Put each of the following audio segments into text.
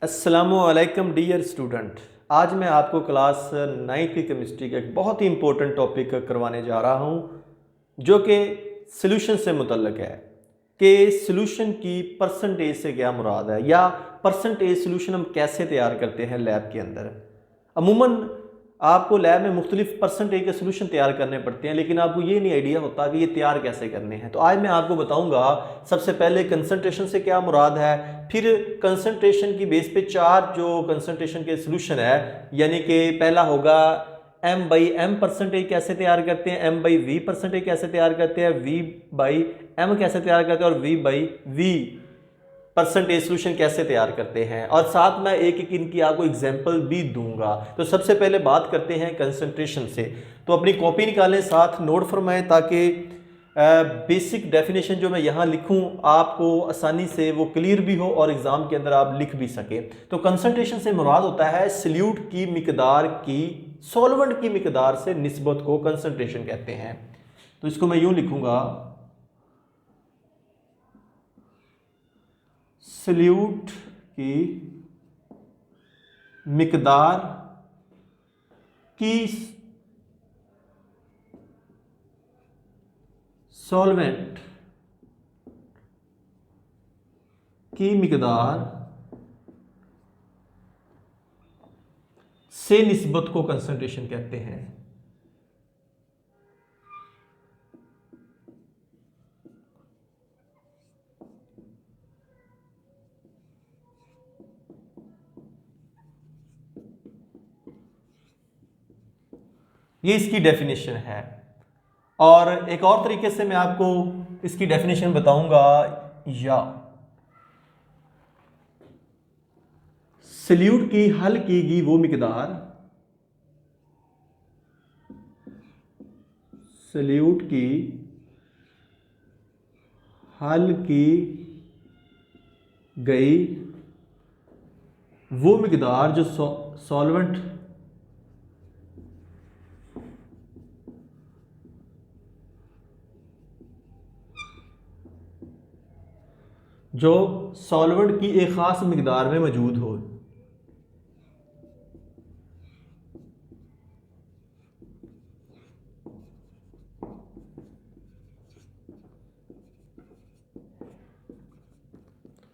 अस्सलामुअलैकुम dear student. आज मैं आपको क्लास 9 की केमिस्ट्री का एक बहुत ही इम्पोर्टेंट टॉपिक करवाने जा रहा हूँ जो कि सॉल्यूशन से मुतल्लिक है कि सॉल्यूशन की परसेंटेज से क्या मुराद है या परसेंटेज सॉल्यूशन हम कैसे तैयार करते हैं लैब के अंदर। अमूमन आपको लैब में मुख्तलिफ परसेंटेज के सॉल्यूशन तैयार करने पड़ते हैं, लेकिन आपको ये नहीं आइडिया होता कि ये तैयार कैसे करने हैं। तो आज मैं आपको बताऊंगा सबसे पहले कंसंट्रेशन से क्या मुराद है, फिर कंसंट्रेशन की बेस पे चार जो कंसंट्रेशन के सॉल्यूशन है, यानी कि पहला होगा m बाई एम परसेंटेज कैसे तैयार करते हैं, m बाई वी परसेंटेज कैसे तैयार करते हैं, v बाई m कैसे तैयार करते हैं और v by v percentage solution कैसे तैयार करते हैं, और साथ में एक एक इनकी आपको एग्जांपल भी दूंगा। तो सबसे पहले बात करते हैं कंसंट्रेशन से। तो अपनी कॉपी निकालें, साथ नोट फरमाएं ताकि बेसिक डेफिनेशन जो मैं यहाँ लिखूँ आपको आसानी से वो क्लियर भी हो और एग्जाम के अंदर आप लिख भी सकें। तो कंसंट्रेशन से मुराद होता है सॉल्यूट की मिकदार की सॉल्वेंट की मिकदार से निस्बत को कंसंट्रेशन कहते हैं। तो इसको मैं यूं लिखूंगा, सॉल्यूट की मिकदार की सॉल्वेंट की मिकदार से निस्बत को कंसंट्रेशन कहते हैं। ये इसकी डेफिनेशन है, और एक और तरीके से मैं आपको इसकी डेफिनेशन बताऊंगा। या सॉल्यूट की हल की गई वो मिकदार, सॉल्यूट की हल की गई वो मिकदार जो सॉल्वेंट जो सॉल्वेंट की एक खास मिकदार में मौजूद हो।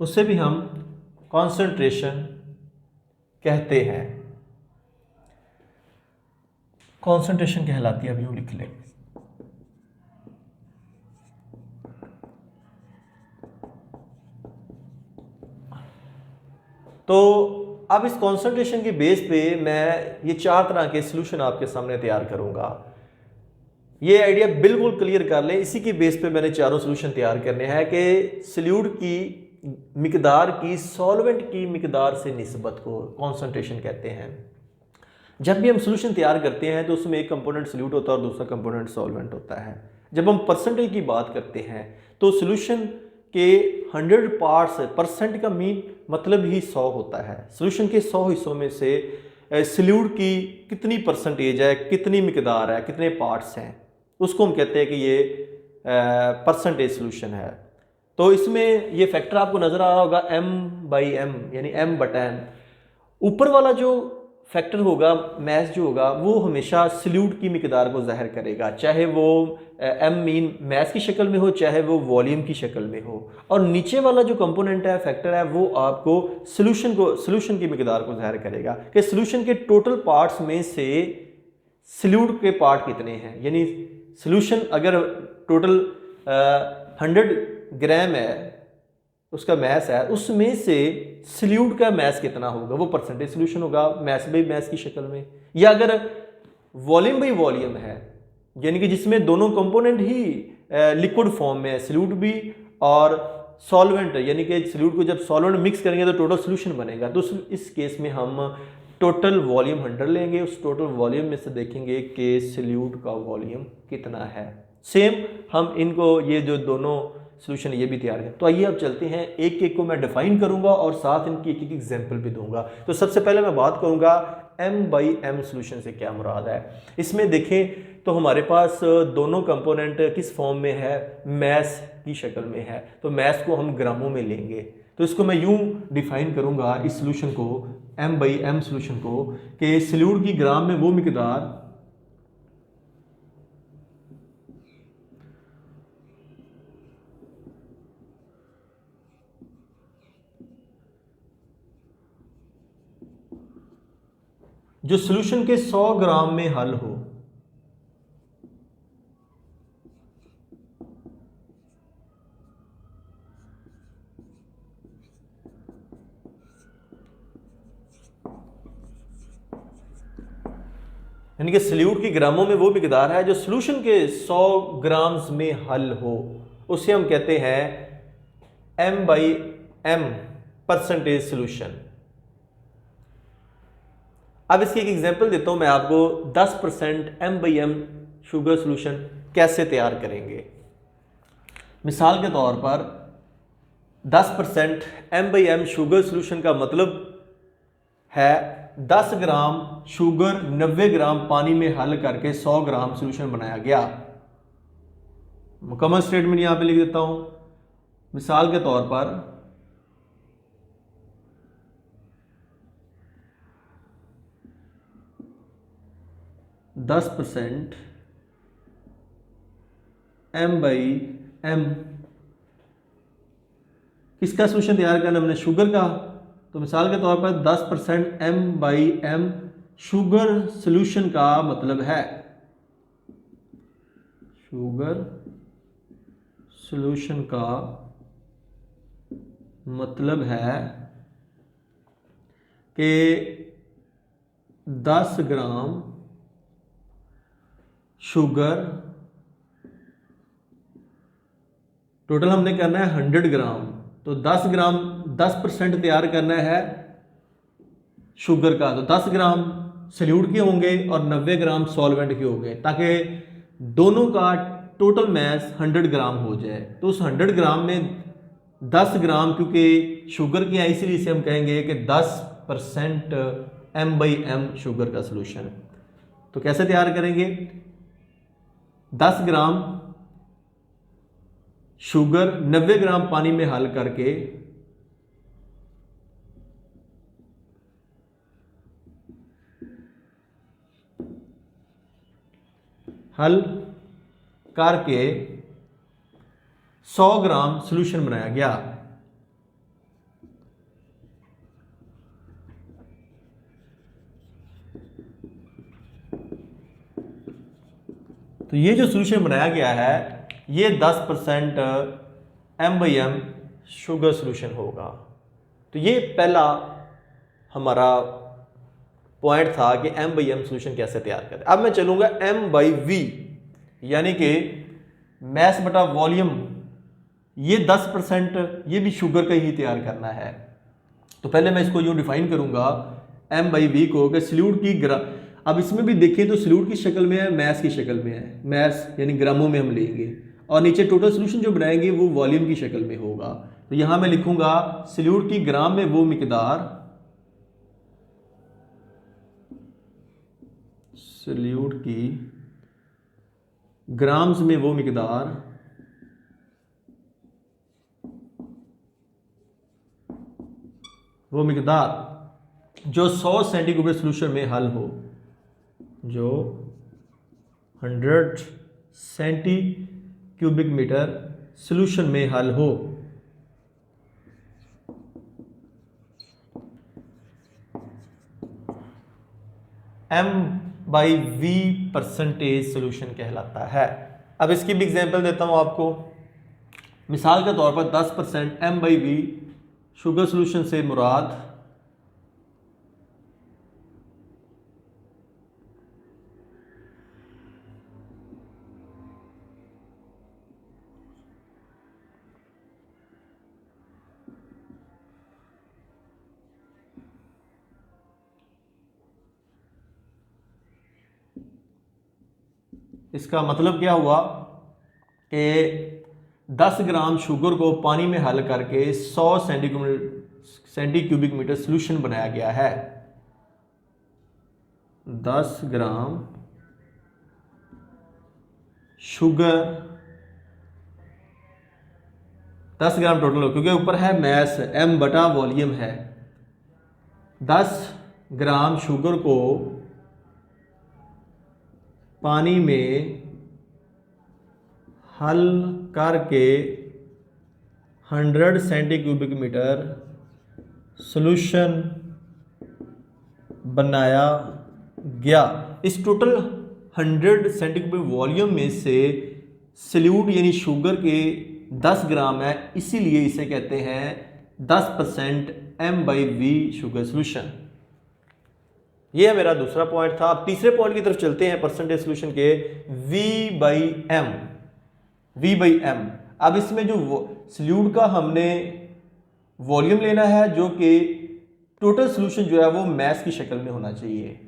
उससे भी हम कॉन्सेंट्रेशन कहते हैं। कॉन्सेंट्रेशन कहलाती है, अब यूं लिख लें। तो अब इस कॉन्सेंट्रेशन के बेस पे मैं ये चार तरह के सॉल्यूशन आपके सामने तैयार करूंगा। ये आइडिया बिल्कुल क्लियर कर लें, इसी के बेस पे मैंने चारों सॉल्यूशन तैयार करने हैं कि सॉल्यूट की मिकदार की सॉल्वेंट की मिकदार से निस्बत को कॉन्सेंट्रेशन कहते हैं। जब भी हम सॉल्यूशन तैयार करते हैं तो उसमें एक कंपोनेंट सॉल्यूट होता है और दूसरा कंपोनेंट सॉल्वेंट होता है। जब हम परसेंटेज की बात करते हैं तो सॉल्यूशन के 100 पार्ट्स, परसेंट का मीन मतलब ही 100 होता है। सॉल्यूशन के 100 हिस्सों में से सॉल्यूट की कितनी परसेंटेज है, कितनी मिकदार है, कितने पार्ट्स हैं, उसको हम कहते हैं कि ये परसेंटेज सॉल्यूशन है। तो इसमें ये फैक्टर आपको नजर आ रहा होगा m बाई एम, यानी m बटा n। ऊपर वाला जो फैक्टर होगा, मैस जो होगा, वो हमेशा सॉल्यूट की मिकदार को जाहिर करेगा, चाहे वो m मीन मैस की शक्ल में हो, चाहे वो वॉल्यूम की शक्ल में हो। और नीचे वाला जो कंपोनेंट है, फैक्टर है, वो आपको सॉल्यूशन की मिकदार को जाहिर करेगा कि सॉल्यूशन के टोटल पार्ट्स में से सॉल्यूट के पार्ट कितने हैं। यानी सॉल्यूशन अगर टोटल 100 ग्राम है, उसका मैस है, उसमें से सॉल्यूट का मैस कितना होगा, वो परसेंटेज सॉल्यूशन होगा मैस बाई मैस की शक्ल में। या अगर वॉल्यूम बाई वॉल्यूम है, यानी कि जिसमें दोनों कंपोनेंट ही लिक्विड फॉर्म में है, सॉल्यूट भी और सॉल्वेंट, यानी कि सॉल्यूट को जब सॉल्वेंट मिक्स करेंगे तो टोटल सॉल्यूशन बनेगा। तो इस केस में हम टोटल वॉल्यूम 100 लेंगे, उस टोटल वॉल्यूम में से देखेंगे कि सॉल्यूट का वॉल्यूम कितना है। सेम हम इनको ये जो दोनों सॉल्यूशन ये भी तैयार है। तो आइए अब चलते हैं, एक एक को मैं डिफाइन करूंगा और साथ इनकी एक एक एग्जांपल भी दूंगा। तो सबसे पहले मैं बात करूंगा m बाई एम सॉल्यूशन से क्या मुराद है। इसमें देखें तो हमारे पास दोनों कंपोनेंट किस फॉर्म में है, मैस की शक्ल में है। तो मैस को हम ग्रामों में लेंगे। तो इसको मैं यूं डिफाइन करूंगा इस सोल्यूशन को, m/m सोल्यूशन को, कि सल्यूट की ग्राम में वो मिकदार जो सॉल्यूशन के 100 ग्राम में हल हो। यानी कि सल्यूट की ग्रामों में वो मिकदार है जो सॉल्यूशन के 100 ग्राम्स में हल हो, उसे हम कहते हैं m/m परसेंटेज सॉल्यूशन। अब इसकी एक एग्जांपल देता हूं मैं आपको, 10% m/m शुगर सॉल्यूशन कैसे तैयार करेंगे। मिसाल के तौर पर 10% m/m शुगर सॉल्यूशन का मतलब है 10 ग्राम शुगर 90 ग्राम पानी में हल करके 100 ग्राम सॉल्यूशन बनाया गया। मुकम्मल स्टेटमेंट यहां पे लिख देता हूं। मिसाल के तौर पर 10% m/m किसका सॉल्यूशन तैयार करना हमने, शुगर का। तो मिसाल के तौर पर 10% m/m शुगर सॉल्यूशन का मतलब है, शुगर सॉल्यूशन का मतलब है कि 10 ग्राम शुगर, टोटल हमने करना है 100 ग्राम, तो 10 ग्राम 10% तैयार करना है शुगर का, तो 10 ग्राम सल्यूट के होंगे और 90 ग्राम सॉल्वेंट के होंगे, ताकि दोनों का टोटल मैस 100 ग्राम हो जाए। तो उस 100 ग्राम में 10 ग्राम क्योंकि शुगर की है, इसीलिए इसे हम कहेंगे कि 10% m/m शुगर का सॉल्यूशन। तो कैसे तैयार करेंगे, 10 ग्राम शुगर 90 ग्राम पानी में हल करके हल करके 100 ग्राम सॉल्यूशन बनाया गया। तो ये जो सॉल्यूशन बनाया गया है ये 10% m/m शुगर सॉल्यूशन होगा। तो ये पहला हमारा पॉइंट था कि m/m सॉल्यूशन कैसे तैयार करें। अब मैं चलूंगा m/v, यानी कि मैस बटा वॉल्यूम। ये 10% ये भी शुगर का ही तैयार करना है। तो पहले मैं इसको यूं डिफाइन करूंगा m/v को कि सल्यूट की अब इसमें भी देखें तो सल्यूट की शक्ल में है, मैस की शक्ल में है, मैस यानी ग्रामों में हम लेंगे, और नीचे टोटल सॉल्यूशन जो बनाएंगे वो वॉल्यूम की शक्ल में होगा। तो यहां मैं लिखूंगा सल्यूट की ग्राम में वो मिकदार, सल्यूट की ग्राम्स में वो मिकदार जो 100 सेंटीग्रेड सॉल्यूशन में हल हो, जो 100 सेंटी क्यूबिक मीटर सॉल्यूशन में हल हो। m/v परसेंटेज सॉल्यूशन कहलाता है। अब इसकी भी एग्जांपल देता हूं आपको। मिसाल के तौर पर 10% m/v शुगर सॉल्यूशन से मुराद इसका मतलब क्या हुआ कि 10 ग्राम शुगर को पानी में हल करके 100 सेंटी क्यूबिक मीटर सॉल्यूशन बनाया गया है। 10 ग्राम शुगर 10 ग्राम टोटल हो, क्योंकि ऊपर है मैस, m बटा वॉल्यूम है। 10 ग्राम शुगर को पानी में हल करके 100 सेंटी क्यूबिक मीटर सॉल्यूशन बनाया गया। इस टोटल 100 सेंटी क्यूबिक वॉल्यूम में से सल्यूट यानी शुगर के 10 ग्राम है, इसीलिए इसे कहते हैं 10% m/v शुगर सॉल्यूशन। ये है मेरा दूसरा पॉइंट था। अब तीसरे पॉइंट की तरफ चलते हैं, परसेंटेज सॉल्यूशन के v/m। v/m, अब इसमें जो सल्यूट का हमने वॉल्यूम लेना है, जो कि टोटल सॉल्यूशन जो है वो मैस की शक्ल में होना चाहिए।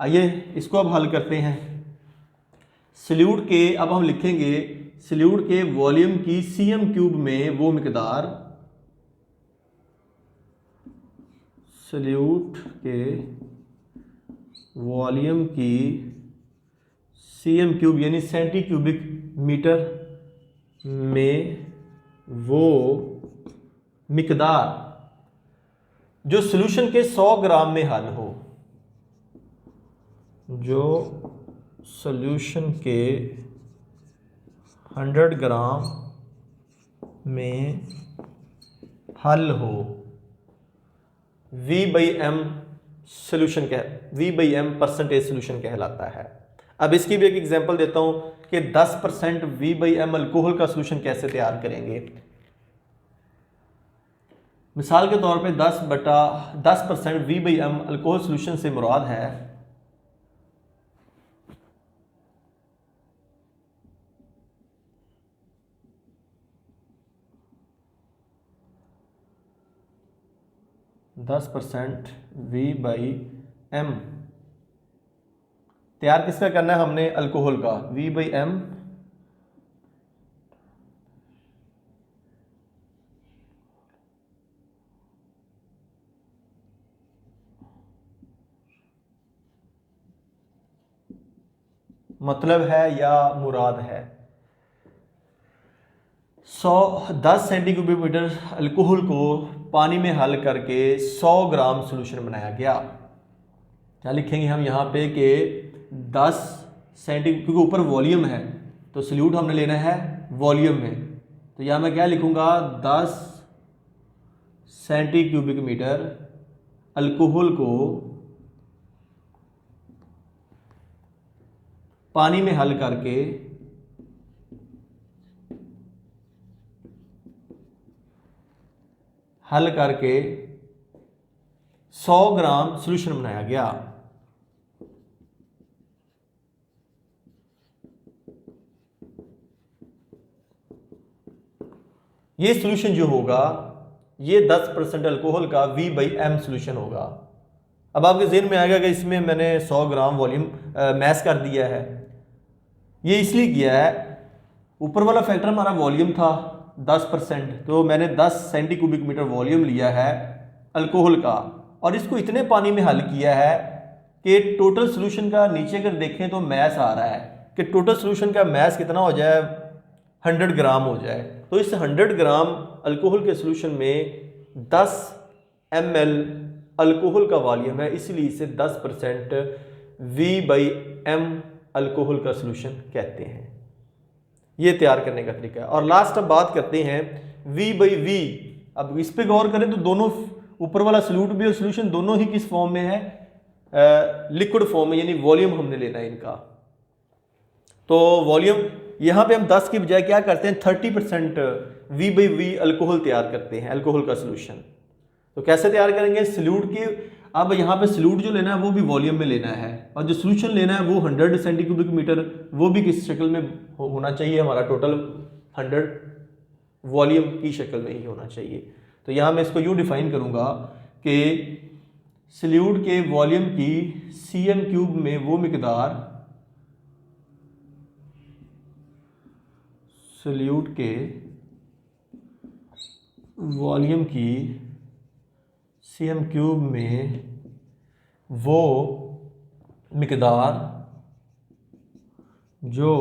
आइए इसको अब हल करते हैं। सल्यूट के, अब हम लिखेंगे सल्यूट के वॉल्यूम की cm³ में वो मिकदार, सल्यूट के वॉल्यूम की cm³ यानी सेंटी क्यूबिक मीटर में वो मिकदार जो सॉल्यूशन के 100 ग्राम में हल हो, जो सॉल्यूशन के 100 ग्राम में हल हो। v/m solution v/m percentage solution कहलाता है। अब इसकी भी एक एग्जांपल देता हूं कि 10% v/m अल्कोहल का सॉल्यूशन कैसे तैयार करेंगे। मिसाल के तौर पे 10% v/m अल्कोहल सॉल्यूशन से मुराद है 10% v/m तैयार किसका करना है हमने, अल्कोहल का। v/m मतलब है या मुराद है 10 सेंटी क्यूबिक मीटर अल्कोहल को पानी में हल करके 100 ग्राम सॉल्यूशन बनाया गया। क्या लिखेंगे हम यहाँ पे कि 10 सेंटी, क्योंकि ऊपर वॉल्यूम है तो सल्यूट हमने लेना है वॉल्यूम में, तो यहाँ मैं क्या लिखूँगा 10 सेंटी क्यूबिक मीटर अल्कोहल को पानी में हल करके 100 ग्राम सॉल्यूशन बनाया गया। ये सॉल्यूशन जो होगा ये 10% अल्कोहल का v/m सॉल्यूशन होगा। अब आपके ज़हन में आएगा कि इसमें मैंने 100 ग्राम वॉल्यूम मैस कर दिया है। ये इसलिए किया है, ऊपर वाला फैक्टर हमारा वॉल्यूम था 10%, तो मैंने 10 सेंटी क्यूबिक मीटर वॉल्यूम लिया है अल्कोहल का और इसको इतने पानी में हल किया है कि टोटल सॉल्यूशन का नीचे अगर देखें तो मैस आ रहा है कि टोटल सॉल्यूशन का मैस कितना हो जाए, 100 ग्राम हो जाए। तो इस 100 ग्राम अल्कोहल के सॉल्यूशन में 10 ml अल्कोहल का वॉल्यूम है, इसलिए इसे 10% v/m अल्कोहल का सॉल्यूशन कहते हैं। ये तैयार करने का तरीका है। और लास्ट अब बात करते हैं v/v। अब इस पे गौर करें तो दोनों, ऊपर वाला सल्यूट भी और सॉल्यूशन दोनों ही किस फॉर्म में है, लिक्विड फॉर्म में, यानी वॉल्यूम हमने लेना है इनका। तो वॉल्यूम यहाँ पे हम 10 की बजाय क्या करते हैं 30% v/v अल्कोहल तैयार करते हैं, अल्कोहल का सॉल्यूशन। तो कैसे तैयार करेंगे सल्यूट की, अब यहाँ पे सल्यूट जो लेना है वो भी वॉल्यूम में लेना है और जो सॉल्यूशन लेना है वो 100 सेंटी क्यूबिक मीटर, वो भी किस शक्ल में होना चाहिए, हमारा टोटल 100 वॉल्यूम की शक्ल में ही होना चाहिए। तो यहाँ मैं इसको यूँ डिफाइन करूँगा कि सल्यूट के वॉल्यूम की cm³ में वो मिकदार, सल्यूट के वॉल्यूम की cm³ में वो मिकदार जो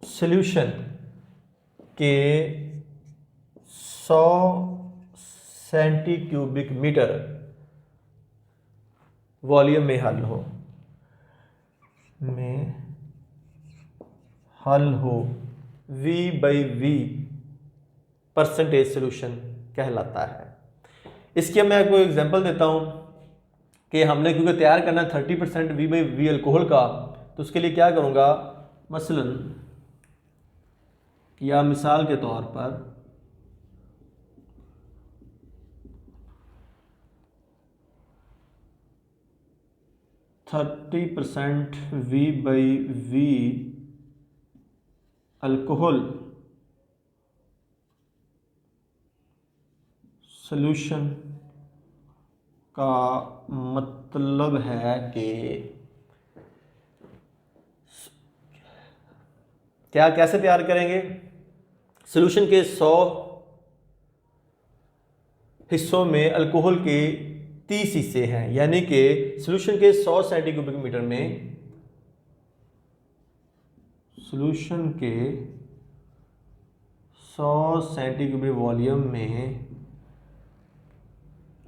सॉल्यूशन के 100 सेंटी क्यूबिक मीटर वॉल्यूम में हल हो V/V परसेंटेज सोल्यूशन कहलाता है। इसके मैं आपको एग्जांपल देता हूं कि हमने क्योंकि तैयार करना 30% V/V अल्कोहल का, तो उसके लिए क्या करूंगा, मसलन या मिसाल के तौर पर 30% V/V अल्कोहल सॉल्यूशन का मतलब है कि क्या कैसे तैयार करेंगे, सॉल्यूशन के 100 हिस्सों में अल्कोहल के 30 हिस्से हैं, यानी कि सॉल्यूशन के 100 सेंटी क्यूबिक मीटर में सॉल्यूशन के 100 सेंटी क्यूबिक वॉल्यूम में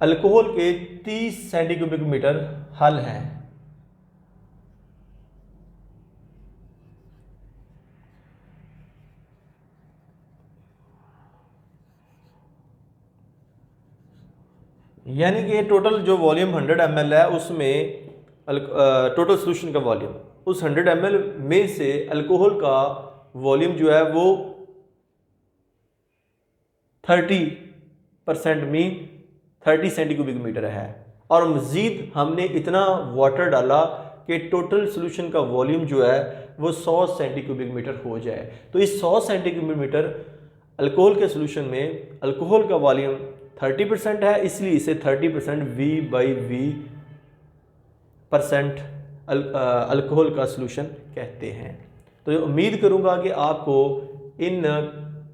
अल्कोहल के 30 सेंटी क्यूबिक मीटर हल हैं। यानी कि टोटल जो वॉल्यूम 100 ml है उसमें टोटल सॉल्यूशन का वॉल्यूम, उस 100 ml में से अल्कोहल का वॉल्यूम जो है वो 30% में 30 सेंटी क्यूबिक मीटर है, और मज़ीद हमने इतना वाटर डाला कि टोटल सॉल्यूशन का वॉल्यूम जो है वो 100 सेंटी क्यूबिक मीटर हो जाए। तो इस 100 सेंटी क्यूबिक मीटर अल्कोहल के सॉल्यूशन में अल्कोहल का वॉल्यूम 30% है, इसलिए इसे 30% V/V परसेंट अल्कोहल का सॉल्यूशन कहते हैं। तो उम्मीद करूंगा कि आपको इन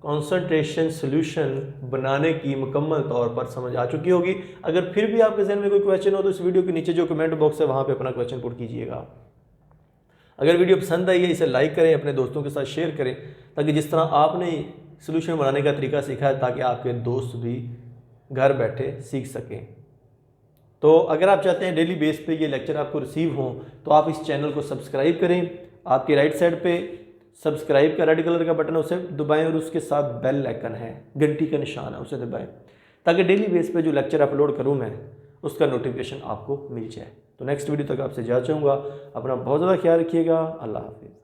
कॉन्सेंट्रेशन सॉल्यूशन बनाने की मुकम्मल तौर पर समझ आ चुकी होगी। अगर फिर भी आपके जहन में कोई क्वेश्चन हो तो इस वीडियो के नीचे जो कमेंट बॉक्स है वहाँ पे अपना क्वेश्चन पुट कीजिएगा। अगर वीडियो पसंद आई है इसे लाइक करें, अपने दोस्तों के साथ शेयर करें, ताकि जिस तरह आपने सॉल्यूशन बनाने का तरीका सीखा है ताकि आपके दोस्त भी घर बैठे सीख सकें। तो अगर आप चाहते हैं डेली बेस पे ये लेक्चर आपको रिसीव हों तो आप इस चैनल को सब्सक्राइब करें। आपकी राइट साइड पे सब्सक्राइब का रेड कलर का बटन है, उसे दबाएं और उसके साथ बेल आइकन है, घंटी का निशान है, उसे दबाएं ताकि डेली बेस पे जो लेक्चर अपलोड करूं मैं उसका नोटिफिकेशन आपको मिल जाए। तो नेक्स्ट वीडियो तक आपसे जा चाहूँगा। अपना बहुत ज़्यादा ख्याल रखिएगा। अल्लाह हाफिज़।